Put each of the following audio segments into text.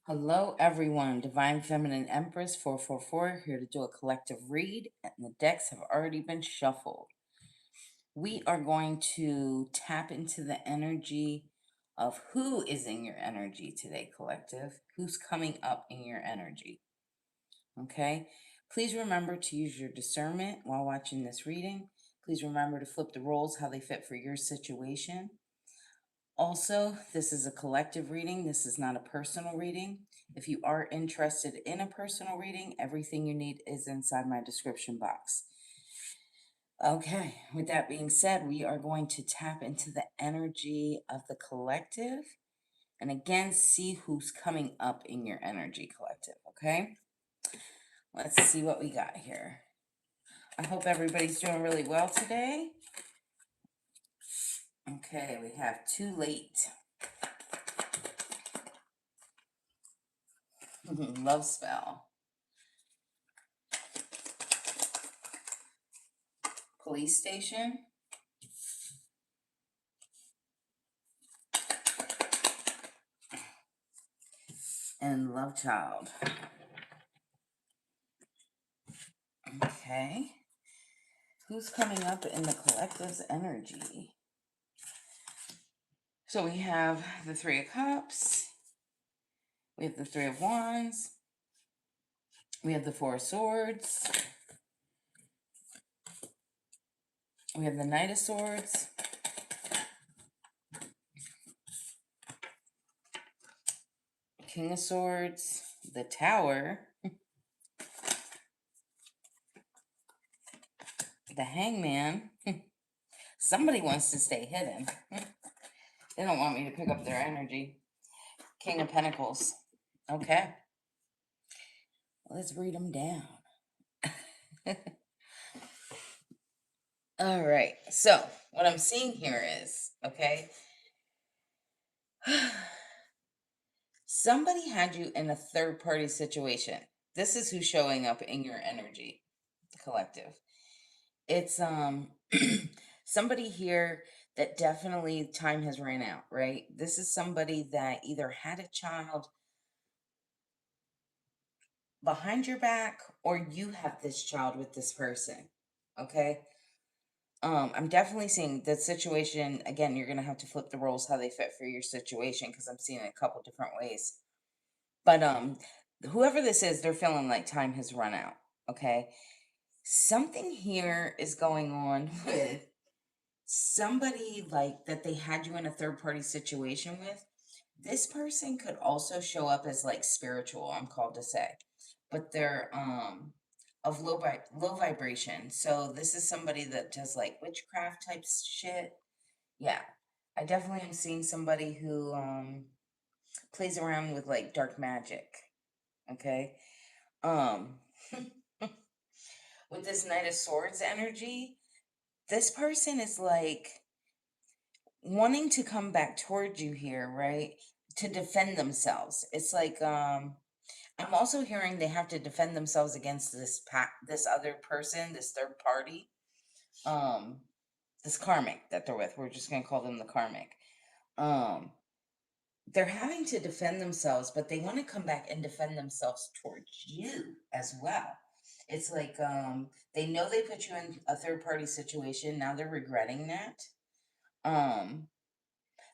Hello, everyone. Divine Feminine Empress 444 here to do a collective read, and the decks have already been shuffled. We are going to tap into the energy of who is in your energy today, collective. Who's coming up in your energy? Okay. Please remember to use your discernment while watching this reading. Please remember to flip the roles how they fit for your situation. Also, this is a collective reading. This is not a personal reading. If you are interested in a personal reading, everything you need is inside my description box. Okay, with that being said, we are going to tap into the energy of the collective and again see who's coming up in your energy, collective. Okay, let's see what we got here. I hope everybody's doing really well today. Okay, we have too late. Love spell. Police station. And love child. Okay. Who's coming up in the collective's energy? So we have the Three of Cups. We have the Three of Wands. We have the Four of Swords. We have the Knight of Swords. King of Swords. The Tower. The Hangman. Somebody wants to stay hidden. They don't want me to pick up their energy. King of Pentacles. Okay. Let's read them down. All right. So what I'm seeing here is, okay, somebody had you in a third party situation. This is who's showing up in your energy, collective. It's somebody here that definitely time has ran out, right? This is somebody that either had a child behind your back or you have this child with this person. Okay? I'm definitely seeing the situation again. You're gonna have to flip the roles how they fit for your situation because I'm seeing it a couple different ways. But whoever this is, they're feeling like time has run out. Okay, something here is going on with somebody like that they had you in a third party situation with. This person could also show up as like spiritual. I'm called to say, but they're of low vibration. So this is somebody that does like witchcraft type shit. Yeah, I definitely am seeing somebody who plays around with like dark magic. Okay. Um with this Knight of Swords energy, this person is like wanting to come back towards you here, right? To defend themselves. It's like I'm also hearing they have to defend themselves against this other person, this third party. Um this karmic that they're with. We're just going to call them the karmic. Um they're having to defend themselves, but they want to come back and defend themselves towards you as well. It's like they know they put you in a third party situation. Now they're regretting that. Um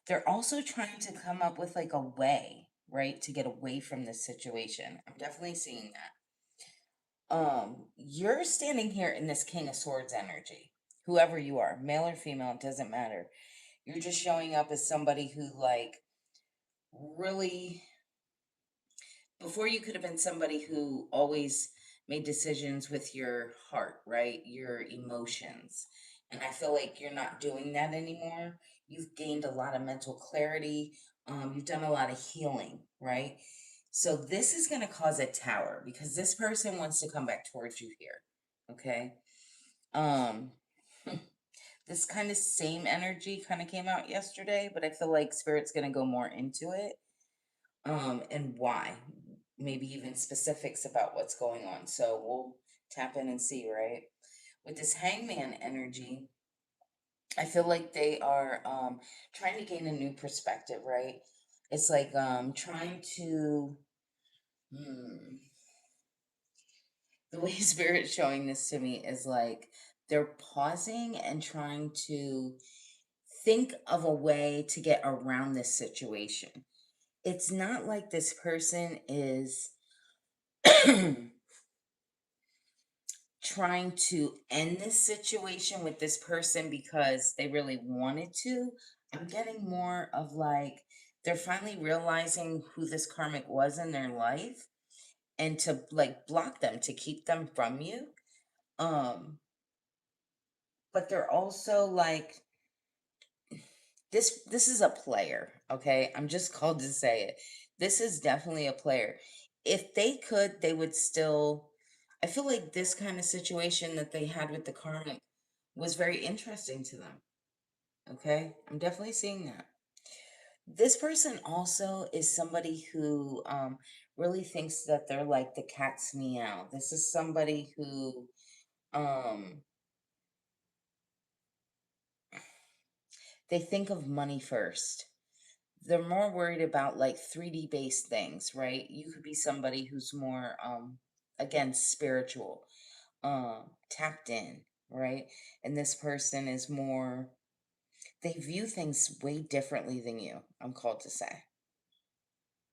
they're also trying to come up with like a way, right, to get away from this situation. I'm definitely seeing that. You're standing here in this King of Swords energy. Whoever you are, male or female, it doesn't matter. You're just showing up as somebody who like really before you could have been somebody who always made decisions with your heart, right? Your emotions. And I feel like you're not doing that anymore. You've gained a lot of mental clarity. You've done a lot of healing, right? So this is going to cause a tower because this person wants to come back towards you here. Okay. Um, this kind of same energy kind of came out yesterday, but I feel like Spirit's going to go more into it. And why, maybe even specifics about what's going on. So we'll tap in and see, right? With this Hangman energy, I feel like they are trying to gain a new perspective, right? It's like trying to Hmm. The way Spirit's showing this to me is like they're pausing and trying to think of a way to get around this situation. It's not like this person is trying to end this situation with this person because they really wanted to. I'm getting more of like they're finally realizing who this karmic was in their life and to like block them to keep them from you. Um, but they're also like this is a player, okay? I'm just called to say it. This is definitely a player. If they could, they would still I feel like this kind of situation that they had with the karmic was very interesting to them. Okay? I'm definitely seeing that. This person also is somebody who really thinks that they're like the cat's meow. This is somebody who um they think of money first. They're more worried about like 3D based things, right? You could be somebody who's more again spiritual, tapped in, right? And this person is more they view things way differently than you, I'm called to say.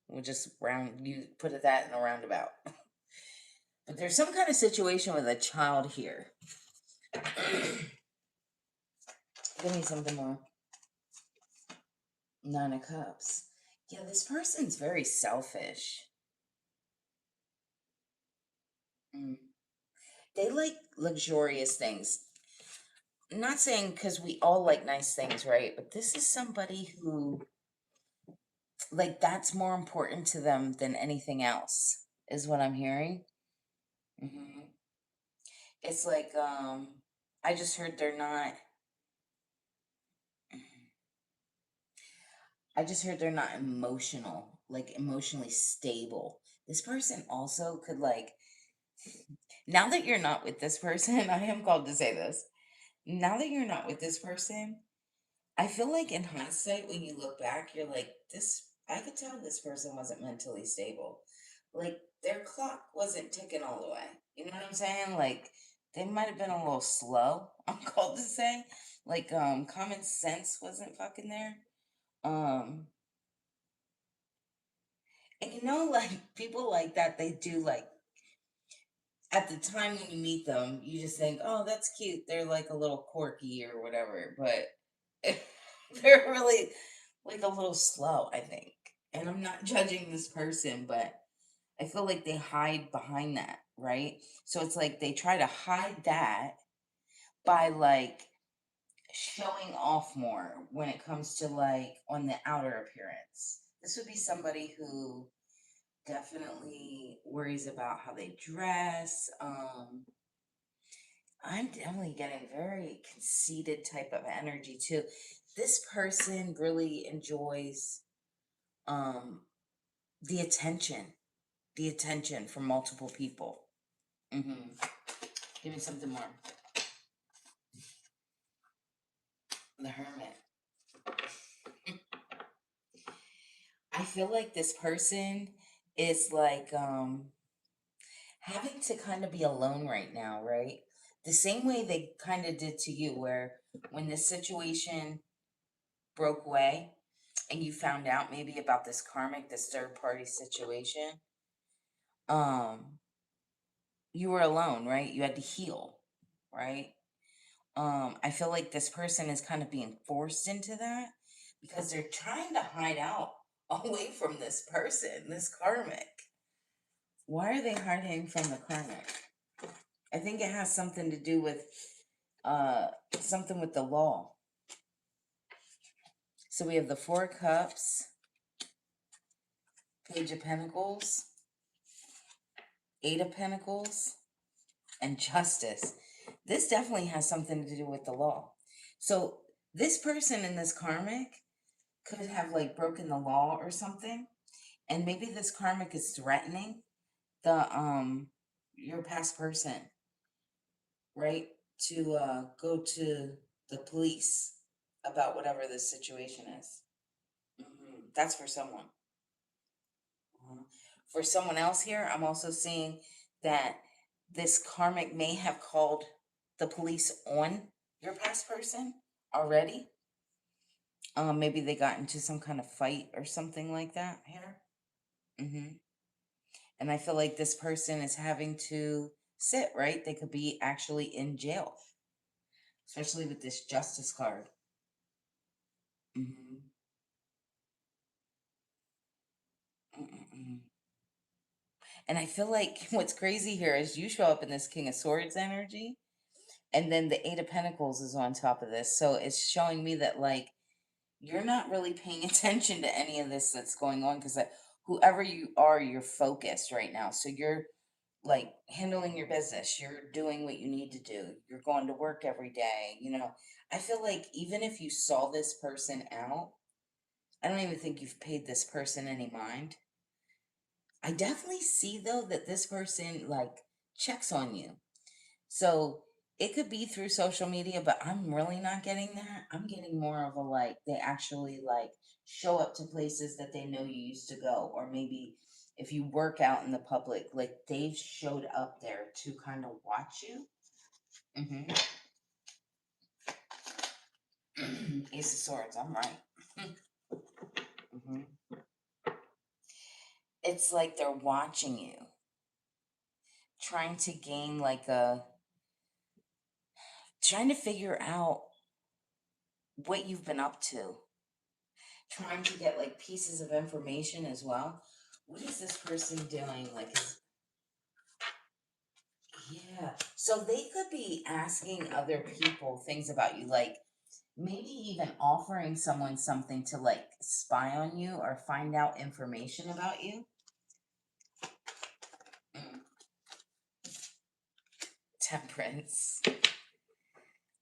We'll just round you put it that in a roundabout. But there's some kind of situation with a child here. Give me something more. Nine of Cups. Yeah, this person's very selfish. Mm. They like luxurious things. Not saying because we all like nice things, right? But this is somebody who, like, that's more important to them than anything else, is what I'm hearing. Hmm. It's like, I just heard they're not, I just heard they're not emotional, like, emotionally stable. This person also could, like, now that you're not with this person, I am called to say this. Now that you're not with this person, I feel like in hindsight, when you look back, you're like, this, I could tell this person wasn't mentally stable. Like, their clock wasn't ticking all the way. You know what I'm saying? Like, they might have been a little slow, I'm called to say. Like, common sense wasn't fucking there. Um, and like, people like that, they do, like, at the time when you meet them, you just think, oh, that's cute. They're like a little quirky or whatever. But they're really like a little slow, I think. And I'm not judging this person, but I feel like they hide behind that, right? So it's like they try to hide that by like showing off more when it comes to like on the outer appearance. This would be somebody who definitely worries about how they dress. I'm definitely getting very conceited type of energy too. This person really enjoys um the attention, the attention from multiple people. Hmm. Give me something more. The Hermit. I feel like this person is like having to kind of be alone right now, right? The same way they kind of did to you, where when this situation broke away and you found out maybe about this karmic, this third party situation, um, you were alone, right? You had to heal, right? I feel like this person is kind of being forced into that because they're trying to hide out away from this person, this karmic. Why are they hiding from the karmic? I think it has something to do with uh something with the law. So we have the Four of Cups, Page of Pentacles, Eight of Pentacles, and Justice. This definitely has something to do with the law. So this person in this karmic could have like broken the law or something, and maybe this karmic is threatening the your past person, right, to go to the police about whatever this situation is. That's for someone. Mhm. For someone else here, I'm also seeing that this karmic may have called the police on your past person already. Maybe they got into some kind of fight or something like that here. hmm And I feel like this person is having to sit, right? They could be actually in jail, especially with this justice card. hmm Mm-mm-mm. And I feel like what's crazy here is you show up in this King of Swords energy, and then the Eight of Pentacles is on top of this. So it's showing me that, like, you're not really paying attention to any of this that's going on because whoever you are, you're focused right now. So you're like handling your business, you're doing what you need to do, you're going to work every day. I feel like even if you saw this person out, I don't even think you've paid this person any mind. I definitely see though that this person like checks on you. So it could be through social media, but I'm really not getting that. I'm getting more of a like they actually like show up to places that they know you used to go, or maybe if you work out in the public, like they've showed up there to kind of watch you. hmm Ace of Swords, I'm right. hmm It's like they're watching you, trying to gain like trying to figure out what you've been up to, trying to get like pieces of information as well. What is this person doing? Like, yeah. So they could be asking other people things about you, like maybe even offering someone something to like spy on you or find out information about you. Mm, Temperance.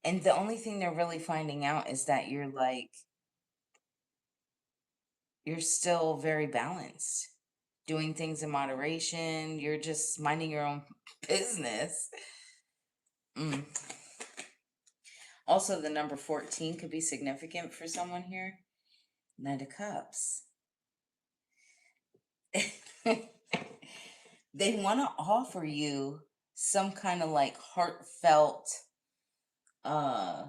And the only thing they're really finding out is that you're still very balanced, doing things in moderation. You're just minding your own business. Mm. Also, the number 14 could be significant for someone here. Knight of Cups. They want to offer you some kind of like heartfelt uh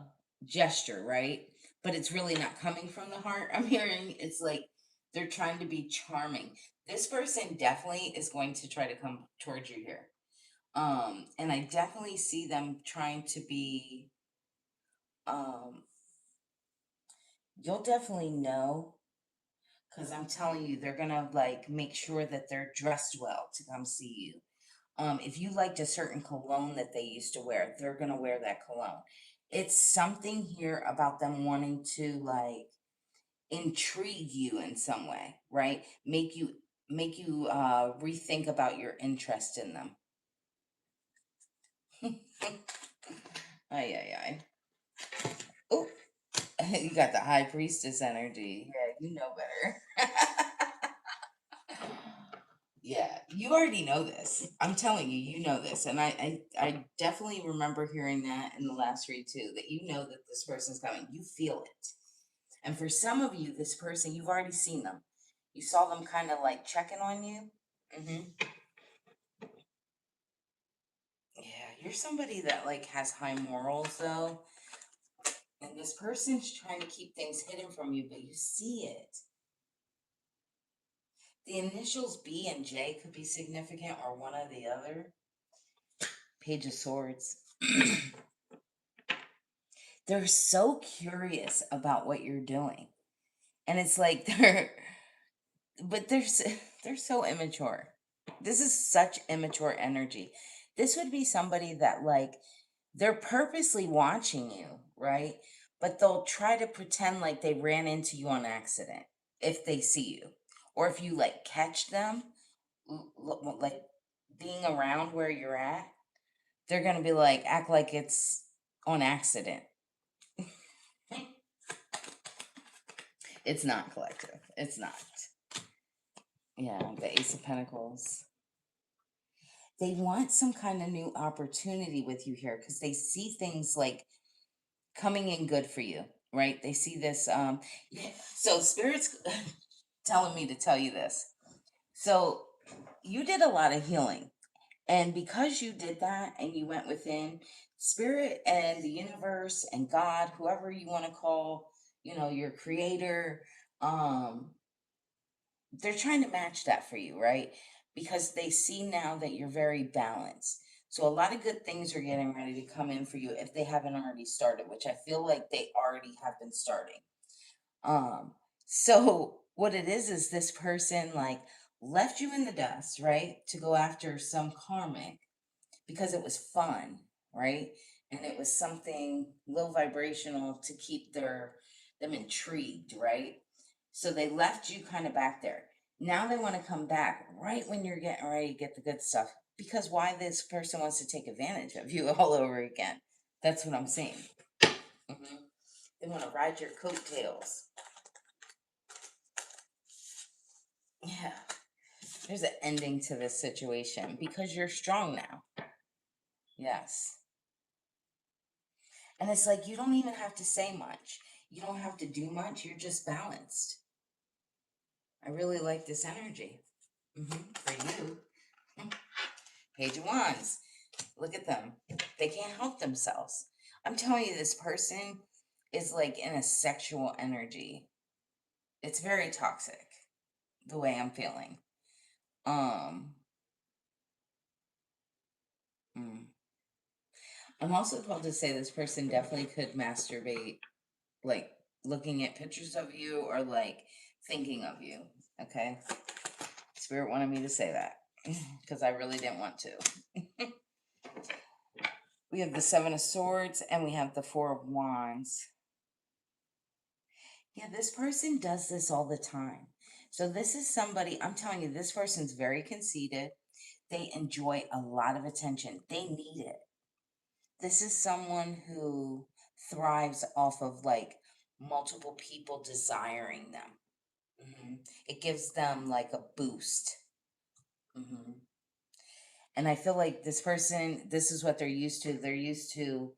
gesture, right? But it's really not coming from the heart. I'm hearing it's like they're trying to be charming. This person definitely is going to try to come towards you here. And I definitely see them trying to be um you'll definitely know, because I'm telling you, they're gonna like make sure that they're dressed well to come see you. If you liked a certain cologne that they used to wear, they're gonna wear that cologne. It's something here about them wanting to like intrigue you in some way, right? Make you rethink about your interest in them. Ay ay ay. Oh, you got the high priestess energy. Yeah, you know better. Yeah, you already know this. I'm telling you, you know this. And I definitely remember hearing that in the last read too, that you know that this person's coming. You feel it. And for some of you, this person, you've already seen them. You saw them kind of like checking on you. hmm Yeah, you're somebody that like has high morals though. And this person's trying to keep things hidden from you, but you see it. The initials B and J could be significant or one or the other. Page of Swords. They're so curious about what you're doing. And it's like they're so immature. This is such immature energy. This would be somebody that like they're purposely watching you, right? But they'll try to pretend like they ran into you on accident if they see you. Or if you like catch them like being around where you're at, they're going to be like act like it's on accident. It's not collective. It's not. Yeah, the Ace of Pentacles. They want some kind of new opportunity with you here because they see things like coming in good for you, right? They see this. Yeah. So spirits telling me to tell you this. So you did a lot of healing. And because you did that and you went within, spirit and the universe and God, whoever you want to call, your creator, um, they're trying to match that for you, right? Because they see now that you're very balanced. So a lot of good things are getting ready to come in for you if they haven't already started, which I feel like they already have been starting. Um, so what it is this person like left you in the dust, right? To go after some karmic because it was fun, right? And it was something low vibrational to keep them intrigued, right? So they left you kind of back there. Now they want to come back right when you're getting ready to get the good stuff. Because why this person wants to take advantage of you all over again. That's what I'm saying. Hmm. They want to ride your coattails. Yeah. There's an ending to this situation because you're strong now. Yes. And it's like you don't even have to say much. You don't have to do much. You're just balanced. I really like this energy. For you. Page of Wands. Look at them. They can't help themselves. I'm telling you, this person is like in a sexual energy. It's very toxic, the way I'm feeling. Um, mm. I'm also called to say this person definitely could masturbate, like looking at pictures of you or like thinking of you. Okay. Spirit wanted me to say that because I really didn't want to. We have the Seven of Swords and we have the Four of Wands. Yeah, this person does this all the time. So this is somebody, I'm telling you, this person's very conceited. They enjoy a lot of attention. They need it. This is someone who thrives off of like multiple people desiring them. It gives them like a boost. hmm And I feel like this person, this is what they're used to. They're used to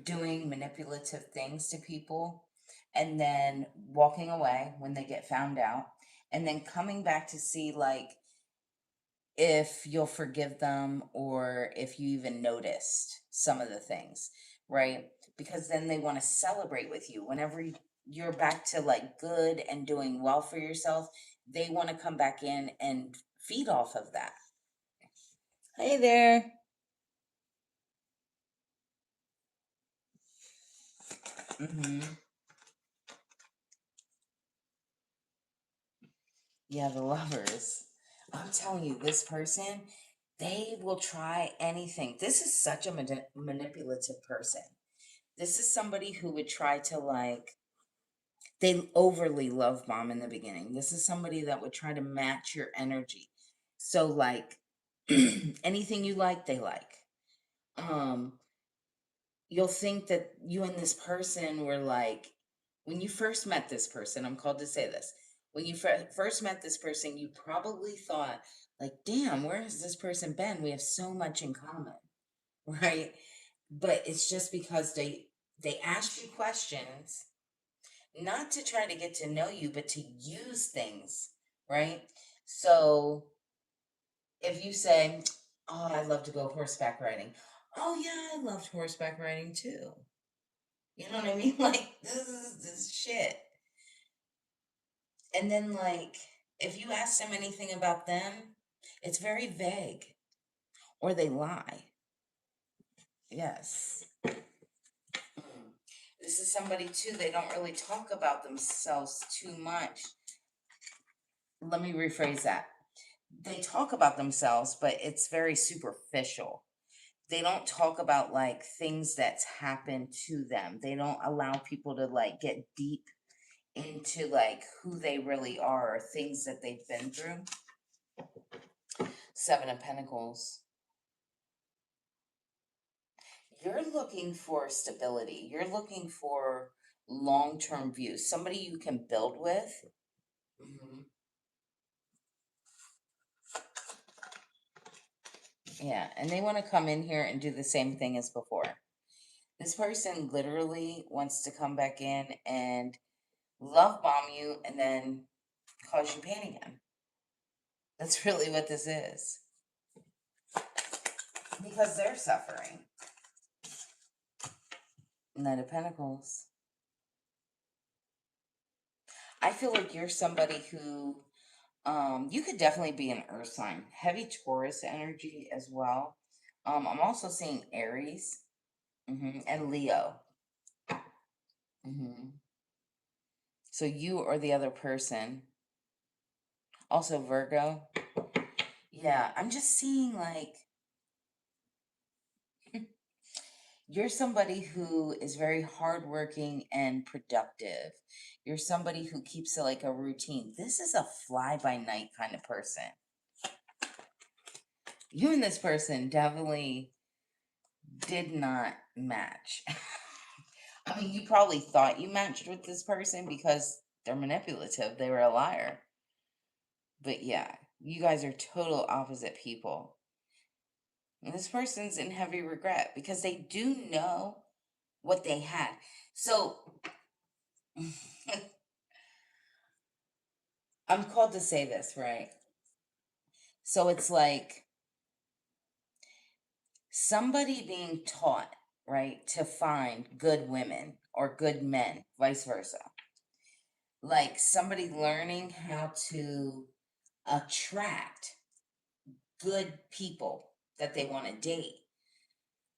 doing manipulative things to people and then walking away when they get found out and then coming back to see like if you'll forgive them or if you even noticed some of the things, right? Because then they want to celebrate with you whenever you're back to like good and doing well for yourself. They want to come back in and feed off of that. Hey there. hmm Yeah, the lovers. I'm telling you, this person, they will try anything. This is such a manipulative person. This is somebody who would try to like, they overly love bomb in the beginning. This is somebody that would try to match your energy. So like anything you like, they like. Um, you'll think that you and this person were like, when you first met this person, I'm called to say this. When you first met this person, you probably thought, like, damn, where has this person been? We have so much in common, right? But it's just because they ask you questions, not to try to get to know you, but to use things, right? So if you say, oh, I love to go horseback riding. Oh yeah, I loved horseback riding too. You know what I mean? Like this shit. And then like if you ask them anything about them, it's very vague or they lie. Yes. Mm. This is somebody too, they don't really talk about themselves too much. Let me rephrase that. They talk about themselves, but it's very superficial. They don't talk about like things that's happened to them. They don't allow people to like get deep into like who they really are or things that they've been through. Seven of Pentacles. You're looking for stability. You're looking for long-term views. Somebody you can build with. hmm Yeah, and they want to come in here and do the same thing as before. This person literally wants to come back in and love bomb you and then cause you pain again. That's really what this is. Because they're suffering. Knight of Pentacles. I feel like you're somebody who, you could definitely be an earth sign. Heavy Taurus energy as well. I'm also seeing Aries, and Leo. So you or the other person. Also Virgo. Yeah, I'm just seeing like you're somebody who is very hardworking and productive. You're somebody who keeps like a routine. This is a fly by night kind of person. You and this person definitely did not match. I mean, you probably thought you matched with this person because they're manipulative. They were a liar. But yeah, you guys are total opposite people. And this person's in heavy regret because they do know what they had. So I'm called to say this, right? So it's like somebody being taught, right, to find good women or good men, vice versa. Like somebody learning how to attract good people that they want to date,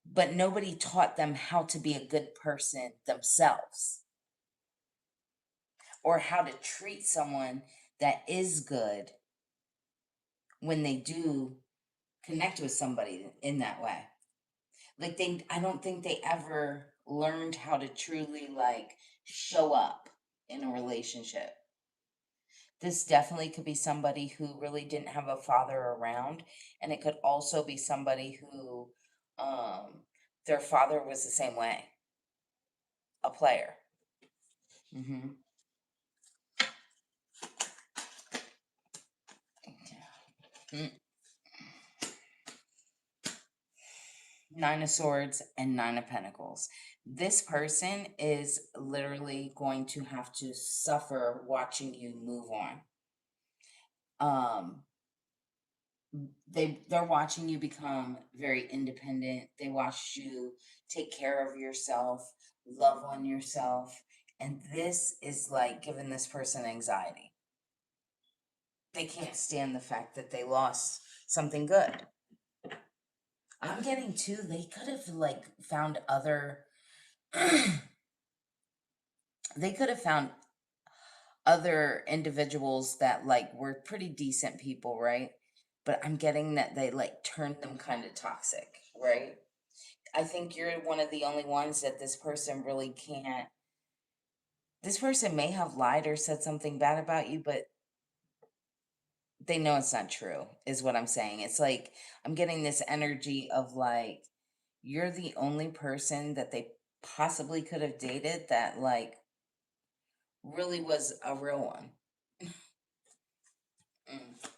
but nobody taught them how to be a good person themselves or how to treat someone that is good when they do connect with somebody in that way. Like I don't think they ever learned how to truly like show up in a relationship. This definitely could be somebody who really didn't have a father around, and it could also be somebody who their father was the same way, a player. hmm Nine of Swords and Nine of Pentacles. This person is literally going to have to suffer watching you move on. Um, they're watching you become very independent. They watch you take care of yourself, love on yourself, and this is like giving this person anxiety. They can't stand the fact that they lost something good. I'm getting too, they could have like found other they could have found other individuals that like were pretty decent people, right? But I'm getting that they like turned them kind of toxic, right? I think you're one of the only ones that this person really can't. This person may have lied or said something bad about you, but they know it's not true, is what I'm saying. It's like I'm getting this energy of like you're the only person that they possibly could have dated that like really was a real one. Mm,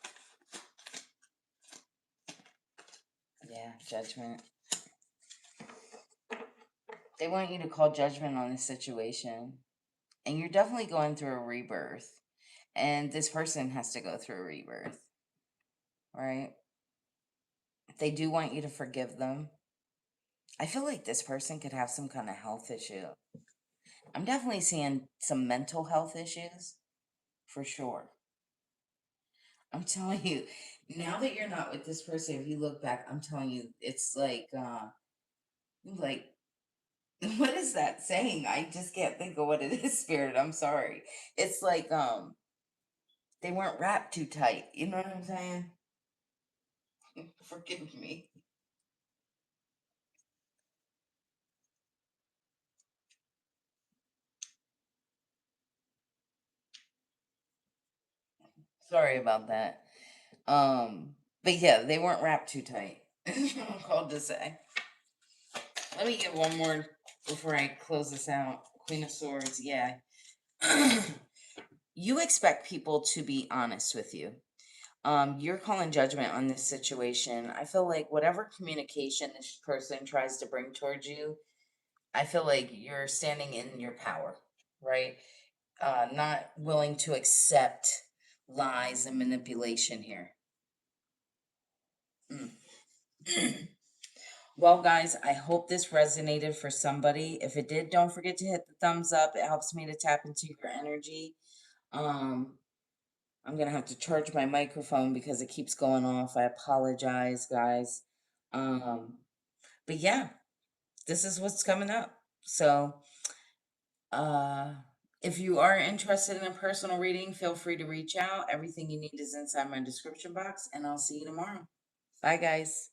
yeah, judgment. They want you to call judgment on the situation. And you're definitely going through a rebirth. And this person has to go through a rebirth, right? They do want you to forgive them. I feel like this person could have some kind of health issue. I'm definitely seeing some mental health issues for sure. I'm telling you, now that you're not with this person, if you look back, I'm telling you, it's like, what is that saying? I just can't think of what it is, Spirit. I'm sorry. It's like, they weren't wrapped too tight. You know what I'm saying? Forgive me. Sorry about that. But yeah, they weren't wrapped too tight. I'm called to say. Let me get one more before I close this out. Queen of Swords, yeah. You expect people to be honest with you. You're calling judgment on this situation. I feel like whatever communication this person tries to bring towards you, I feel like you're standing in your power, right? Not willing to accept lies and manipulation here. Well, guys, I hope this resonated for somebody. If it did, don't forget to hit the thumbs up. It helps me to tap into your energy. Um, I'm gonna have to charge my microphone because it keeps going off. I apologize, guys. Um, but yeah, this is what's coming up. So, uh, if you are interested in a personal reading, feel free to reach out. Everything you need is inside my description box, and I'll see you tomorrow. Bye, guys.